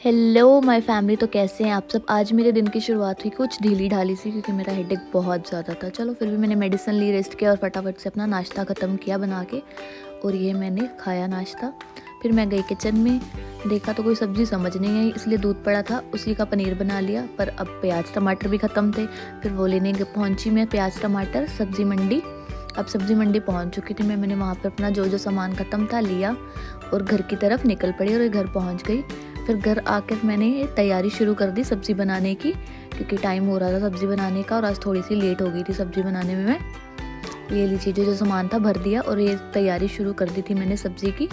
Hello my family, तो कैसे हैं आप सब। आज मेरे दिन की शुरुआत हुई कुछ ढीली ढाली सी, क्योंकि मेरा हेडेक बहुत ज़्यादा था। चलो फिर भी मैंने मेडिसिन ली, रेस्ट किया और फटाफट से अपना नाश्ता ख़त्म किया बना के। और ये मैंने खाया नाश्ता। फिर मैं गई किचन में, देखा तो कोई सब्ज़ी समझ नहीं आई, इसलिए दूध पड़ा था, उसी का पनीर बना लिया। पर अब प्याज टमाटर भी ख़त्म थे, फिर वो लेने पहुँची मैं प्याज टमाटर सब्ज़ी मंडी। अब सब्ज़ी मंडी पहुँच चुकी थी मैंने वहाँ पर अपना जो जो सामान ख़त्म था लिया और घर की तरफ निकल पड़ी और घर पहुँच गई। फिर घर आकर मैंने तैयारी शुरू कर दी सब्ज़ी बनाने की, क्योंकि टाइम हो रहा था सब्ज़ी बनाने का और आज थोड़ी सी लेट हो गई थी सब्ज़ी बनाने में। मैं ये लीजिए जो सामान था भर दिया और ये तैयारी शुरू कर दी थी मैंने सब्ज़ी की।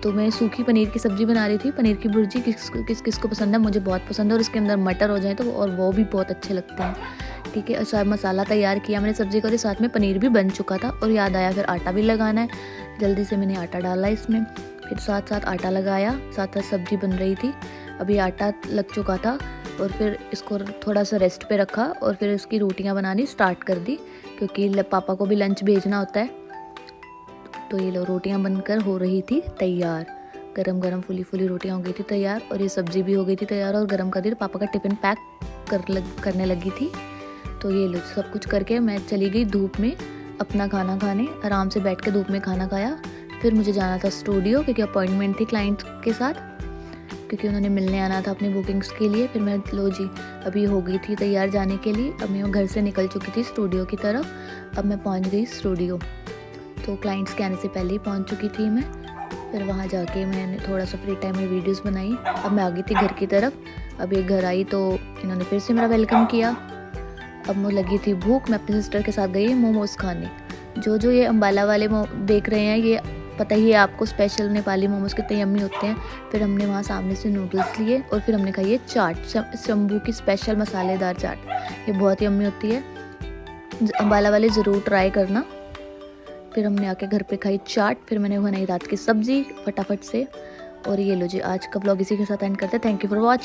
तो मैं सूखी पनीर की सब्ज़ी बना रही थी, पनीर की भुर्जी। किस को पसंद है, मुझे बहुत पसंद है, और इसके अंदर मटर हो जाए तो और वो भी बहुत अच्छे लगते हैं। ठीक है, अच्छा मसाला तैयार किया मैंने सब्ज़ी का, और साथ में पनीर भी बन चुका था। और याद आया फिर आटा भी लगाना है, जल्दी से मैंने आटा डाला इसमें। फिर साथ साथ आटा लगाया, साथ साथ सब्ज़ी बन रही थी। अभी आटा लग चुका था और फिर इसको थोड़ा सा रेस्ट पे रखा और फिर इसकी रोटियां बनानी स्टार्ट कर दी, क्योंकि पापा को भी लंच भेजना होता है। तो ये लो रोटियां बनकर हो रही थी तैयार, गरम गरम फूली फूली रोटियां हो गई थी तैयार, और ये सब्ज़ी भी हो गई थी तैयार और गरम कर दी। पापा का टिफ़िन पैक करने लगी थी। तो ये लो सब कुछ करके मैं चली गई धूप में अपना खाना खाने। आराम से बैठ के धूप में खाना खाया। फिर मुझे जाना था स्टूडियो, क्योंकि अपॉइंटमेंट थी क्लाइंट के साथ, क्योंकि उन्होंने मिलने आना था अपनी बुकिंग्स के लिए। फिर मैं लो जी अभी हो गई थी तैयार जाने के लिए। अब मैं घर से निकल चुकी थी स्टूडियो की तरफ। अब मैं पहुंच गई स्टूडियो, तो क्लाइंट्स के आने से पहले ही पहुंच चुकी थी मैं। फिर वहां जाके मैंने थोड़ा सा फ्री टाइम में वीडियोस बनाई। अब मैं आ गई थी घर की तरफ। अब ये घर आई तो इन्होंने फिर से मेरा वेलकम किया। अब मुझे लगी थी भूख, मैं अपने सिस्टर के साथ गई मोमोज़ खाने। जो ये अम्बाला वाले देख रहे हैं, ये पता ही है आपको, स्पेशल नेपाली मोमोज़ कितने यम्मी होते हैं। फिर हमने वहाँ सामने से नूडल्स लिए और फिर हमने खाई ये चाट, शंभू की स्पेशल मसालेदार चाट। ये बहुत यम्मी होती है, अम्बाला वाले ज़रूर ट्राई करना। फिर हमने आके घर पे खाई चाट। फिर मैंने बनाई रात की सब्ज़ी फटाफट से। और ये लो जी आज का ब्लॉग इसी के साथ एंड करते हैं। Thank you for watching.